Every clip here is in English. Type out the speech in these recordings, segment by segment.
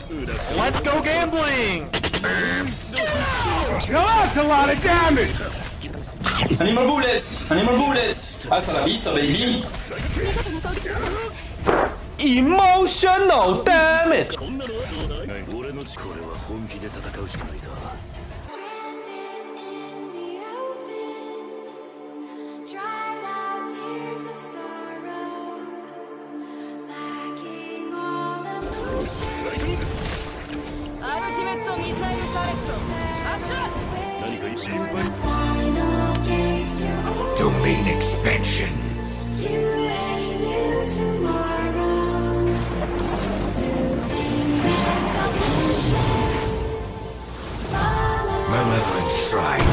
Let's go gambling! Well, that's a lot of damage! Animal bullets! Animal bullets! Hasta la vista, baby! Emotional damage! Domain expansion. Malevolent Shrine.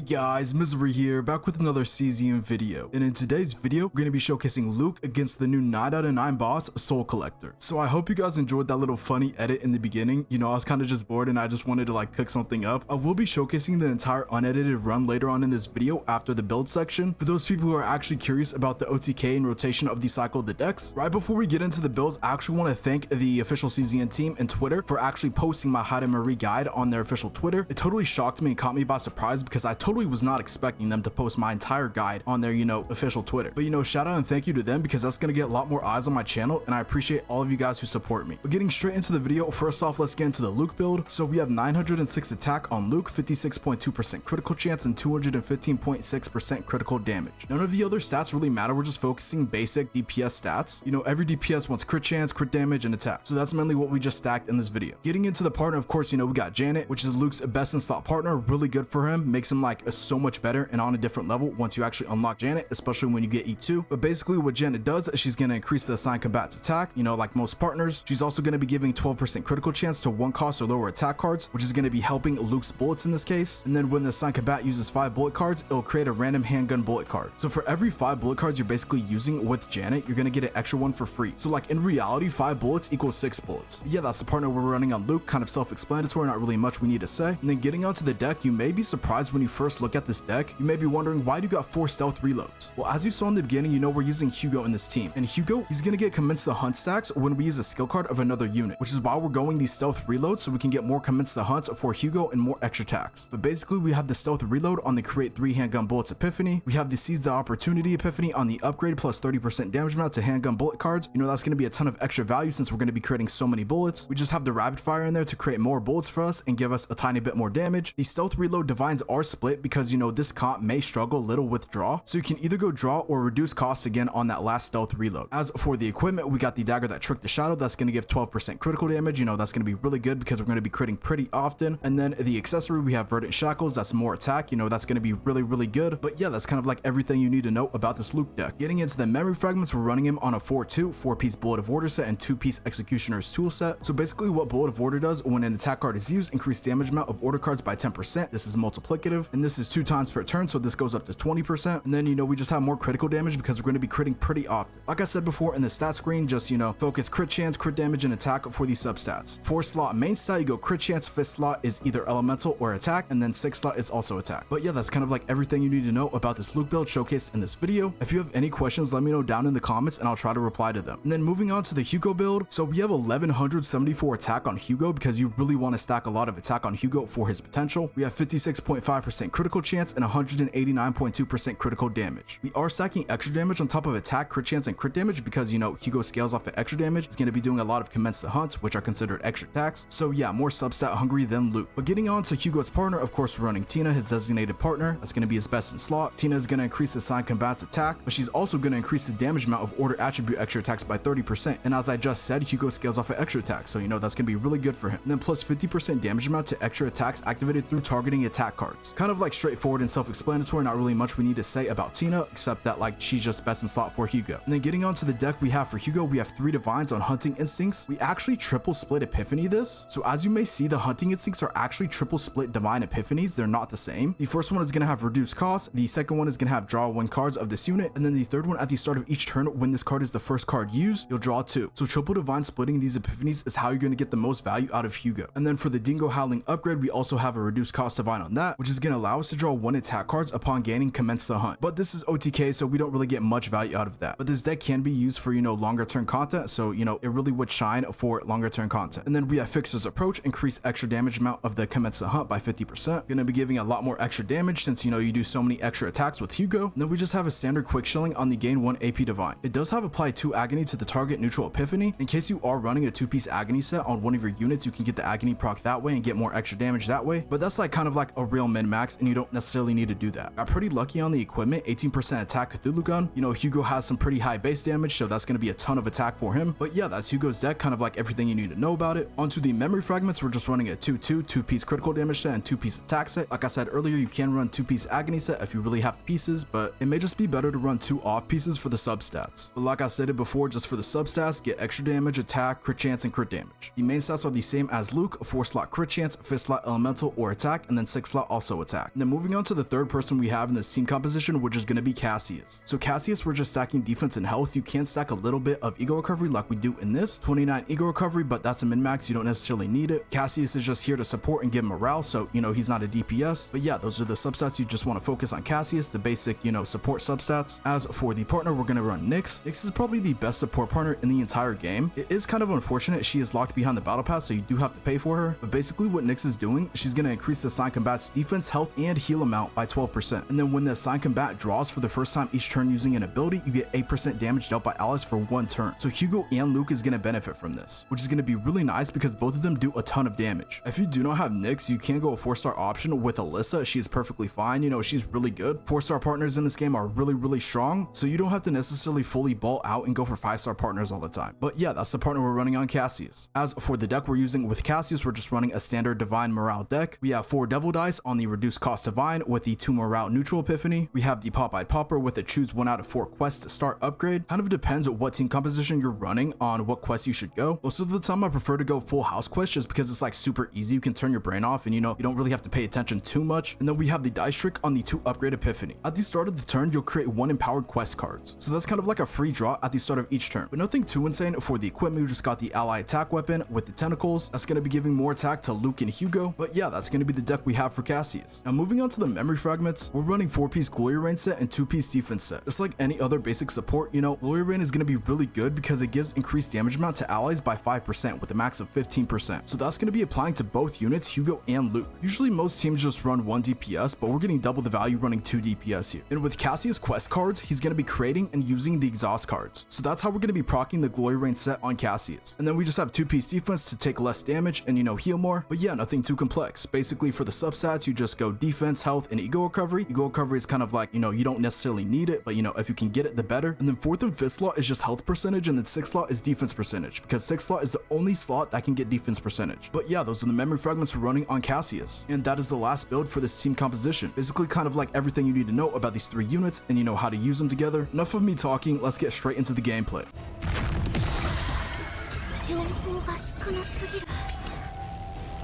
Guys, Misery here, back with another CZM video, and in today's video, we're going to be showcasing Luke against the new 9 out of 9 boss, Soul Collector. So I hope you guys enjoyed that little funny edit in the beginning. You know, I was kind of just bored and I just wanted to like cook something up. I will be showcasing the entire unedited run later on in this video after the build section. For those people who are actually curious about the OTK and rotation of the cycle of the decks, right before we get into the builds, I actually want to thank the official CZN team and Twitter for actually posting my Hide and Marie guide on their official Twitter. It totally shocked me and caught me by surprise because I totally was not expecting them to post my entire guide on their, official Twitter. But shout out and thank you to them because that's gonna get a lot more eyes on my channel, and I appreciate all of you guys who support me. But getting straight into the video, first off, let's get into the Luke build. So we have 906 attack on Luke, 56.2% critical chance, and 215.6% critical damage. None of the other stats really matter. We're just focusing basic DPS stats. Every DPS wants crit chance, crit damage, and attack. So that's mainly what we just stacked in this video. Getting into the partner, of course, we got Janet, which is Luke's best in slot partner. Really good for him. Makes him like so much better and on a different level once you actually unlock Janet, especially when you get E2. But basically what Janet does is she's going to increase the assigned combat's attack, like most partners. She's also going to be giving 12% critical chance to 1 cost or lower attack cards, which is going to be helping Luke's bullets in this case. And then when the assigned combat uses 5 bullet cards, it'll create a random handgun bullet card. So for every 5 bullet cards you're basically using with Janet, you're going to get an extra one for free. So like in reality, 5 bullets equals 6 bullets. But yeah, that's the partner we're running on Luke. Kind of self-explanatory, not really much we need to say. And then getting onto the deck, you may be surprised when you first look at this deck. You may be wondering, why do you got 4 stealth reloads? Well, as you saw in the beginning, we're using Hugo in this team, and Hugo, he's gonna get commence the hunt stacks when we use a skill card of another unit, which is why we're going these stealth reloads, so we can get more commence the hunts for Hugo and more extra attacks. But basically, we have the stealth reload on the create 3 handgun bullets epiphany. We have the seize the opportunity epiphany on the upgrade plus 30% damage amount to handgun bullet cards. That's gonna be a ton of extra value since we're gonna be creating so many bullets. We just have the rapid fire in there to create more bullets for us and give us a tiny bit more damage. The stealth reload divines are split because this comp may struggle a little with draw, so you can either go draw or reduce costs again on that last stealth reload. As for the equipment, we got the dagger that tricked the shadow. That's going to give 12% critical damage. That's going to be really good because we're going to be critting pretty often. And then the accessory, we have verdant shackles. That's more attack. That's going to be really good. But yeah, that's kind of like everything you need to know about this Luke deck. Getting into the memory fragments, we're running him on a 4-2 4-piece bullet of order set and 2-piece executioner's tool set. So basically what bullet of order does, when an attack card is used, increase damage amount of order cards by 10%. This is multiplicative, and this is 2 times per turn, so this goes up to 20%. And then we just have more critical damage because we're going to be critting pretty often. Like I said before in the stat screen, just focus crit chance, crit damage, and attack for these substats. 4 slot main stat, you go crit chance. 5th slot is either elemental or attack, and then 6th slot is also attack. But yeah, that's kind of like everything you need to know about this Luke build showcased in this video. If you have any questions, let me know down in the comments and I'll try to reply to them. And then moving on to the Hugo build, so we have 1174 attack on Hugo because you really want to stack a lot of attack on Hugo for his potential. We have 56.5% critical chance and 189.2% critical damage. We are stacking extra damage on top of attack, crit chance, and crit damage because Hugo scales off at extra damage. It's going to be doing a lot of commence the hunts, which are considered extra attacks. So yeah, more substat hungry than Luke. But getting on to Hugo's partner, of course, we're running Tina, his designated partner. That's going to be his best in slot. Tina is going to increase the assigned combat's attack, but she's also going to increase the damage amount of order attribute extra attacks by 30%. And as I just said, Hugo scales off at extra attacks, so that's going to be really good for him. And then plus 50% damage amount to extra attacks activated through targeting attack cards. Kind of like straightforward straightforward and self-explanatory. Not really much we need to say about Tina, except that like she's just best in slot for Hugo. And then getting onto the deck we have for Hugo, we have 3 divines on hunting instincts. We actually triple split epiphany this. So as you may see, the hunting instincts are actually triple split divine epiphanies. They're not the same. The first one is going to have reduced cost. The second one is going to have draw 1 cards of this unit. And then the third one, at the start of each turn, when this card is the first card used, you'll draw 2. So triple divine splitting these epiphanies is how you're going to get the most value out of Hugo. And then for the Dingo Howling upgrade, we also have a reduced cost divine on that, which is going to allow us to draw 1 attack cards upon gaining commence the hunt. But this is OTK, so we don't really get much value out of that. But this deck can be used for, longer term content. So, it really would shine for longer term content. And then we have Fixer's Approach, increase extra damage amount of the commence the hunt by 50%. Going to be giving a lot more extra damage since, you do so many extra attacks with Hugo. And then we just have a standard quick shilling on the gain 1 AP divine. It does have apply 2 agony to the target neutral epiphany. In case you are running a 2-piece agony set on one of your units, you can get the agony proc that way and get more extra damage that way. But that's kind of like a real min-max, and you don't necessarily need to do that. Got pretty lucky on the equipment, 18% attack Cthulhu gun. Hugo has some pretty high base damage, so that's going to be a ton of attack for him. But yeah, that's Hugo's deck, kind of like everything you need to know about it. Onto the memory fragments, we're just running a 2-2, 2-piece critical damage set and 2-piece attack set. Like I said earlier, you can run 2-piece agony set if you really have the pieces, but it may just be better to run 2 off pieces for the substats. But like I stated before, just for the substats, get extra damage, attack, crit chance, and crit damage. The main stats are the same as Luke, 4-slot crit chance, 5th-slot elemental or attack, and then 6-slot also attack. And then moving on to the third person we have in this team composition, which is going to be Cassius. So Cassius, we're just stacking defense and health. You can stack a little bit of ego recovery like we do in this, 29 ego recovery, but that's a min-max, you don't necessarily need it. Cassius is just here to support and give morale, so he's not a DPS. But yeah, those are the substats you just want to focus on Cassius, the basic support substats. As for the partner, we're going to run Nyx. Nyx is probably the best support partner in the entire game. It is kind of unfortunate she is locked behind the battle pass, so you do have to pay for her. But basically what Nyx is doing, she's going to increase the assigned combat's defense, health, and heal amount by 12%. And then when the assigned combat draws for the first time each turn using an ability, you get 8% damage dealt by allies for 1 turn. So Hugo and Luke is going to benefit from this, which is going to be really nice because both of them do a ton of damage. If you do not have Nyx, you can go a 4-star option with Alyssa. She is perfectly fine. She's really good. 4-star partners in this game are really strong, so you don't have to necessarily fully ball out and go for 5-star partners all the time. But yeah, that's the partner we're running on Cassius. As for the deck we're using with Cassius, we're just running a standard divine morale deck. We have 4 devil dice on the reduced cost divine with the 2 morale neutral epiphany. We have the Popeye Popper with a choose 1 out of 4 quest start upgrade. Kind of depends on what team composition you're running on what quest you should go. Most of the time I prefer to go full house quest just because it's super easy. You can turn your brain off and you don't really have to pay attention too much. And then we have the dice trick on the 2 upgrade epiphany. At the start of the turn, you'll create 1 empowered quest cards. So that's kind of like a free draw at the start of each turn. But nothing too insane. For the equipment, we just got the ally attack weapon with the tentacles. That's going to be giving more attack to Luke and Hugo. But yeah, that's going to be the deck we have for Cassius. Now moving on to the memory fragments, we're running 4-piece glory rain set and 2-piece defense set. Just like any other basic support, glory rain is going to be really good because it gives increased damage amount to allies by 5% with a max of 15%. So that's going to be applying to both units, Hugo and Luke. Usually most teams just run 1 DPS, but we're getting double the value running 2 DPS here. And with Cassius quest cards, he's going to be creating and using the exhaust cards. So that's how we're going to be proccing the glory rain set on Cassius. And then we just have 2-piece defense to take less damage and heal more. But yeah, nothing too complex. Basically for the substats, you just go defense, health, and ego recovery. Ego recovery is kind of like, you don't necessarily need it, but if you can get it, the better. And then 4th and 5th slot is just health percentage, and then 6th slot is defense percentage, because 6th slot is the only slot that can get defense percentage. But yeah, those are the memory fragments we're running on Cassius. And that is the last build for this team composition. Basically kind of like everything you need to know about these 3 units and how to use them together. Enough of me talking, let's get straight into the gameplay.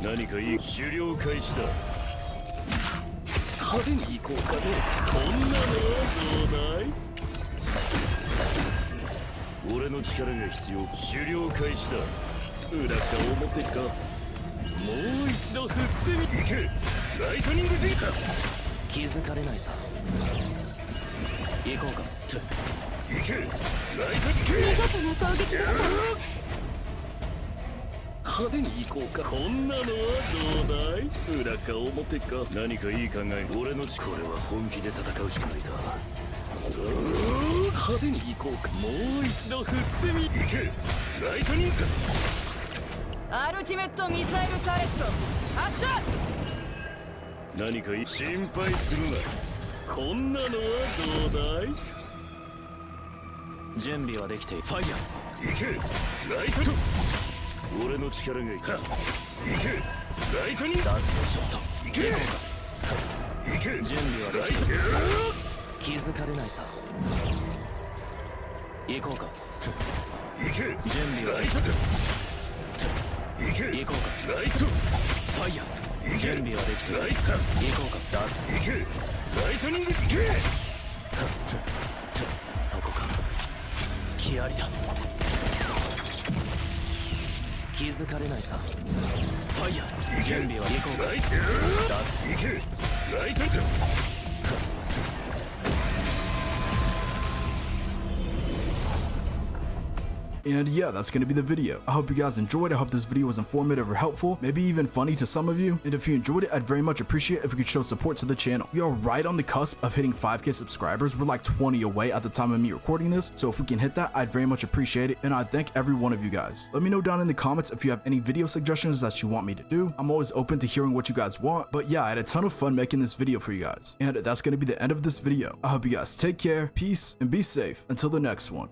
何かいい狩猟開始だ派手に行こうかねこんなのはどうだい俺の力が必要狩猟開始だ裏か表かもう一度振ってみていけライトニングディーカ気づかれないさ行こうか行けライトニング見事な攻撃でした派手に行こうかこんなのはどうだい裏か表か何かいい考え俺のこれは本気で戦うしかないだ派手に行こうかもう一度振ってみいけライトニングアルティメットミサイルターレット発射何かいい心配するなこんなのはどうだい準備はできてファイヤーいけライト俺の力がいいかいけライトニングダストショットいけ準備はできる。気づかれないさ。行こうか。準備はできる。行こうか。ファイヤー。準備はできてる。行こうか。出す。ライトニング。そこか。隙ありだ。気づかれないさ。ファイヤー。準備は行こうか。出す。ライトニング。And yeah, that's gonna be the video. I hope you guys enjoyed. I hope this video was informative or helpful, maybe even funny to some of you. And if you enjoyed it, I'd very much appreciate if you could show support to the channel. We are right on the cusp of hitting 5k subscribers. We're like 20 away at the time of me recording this. So if we can hit that, I'd very much appreciate it. And I thank every one of you guys. Let me know down in the comments if you have any video suggestions that you want me to do. I'm always open to hearing what you guys want. But yeah, I had a ton of fun making this video for you guys. And that's gonna be the end of this video. I hope you guys take care, peace, and be safe. Until the next one.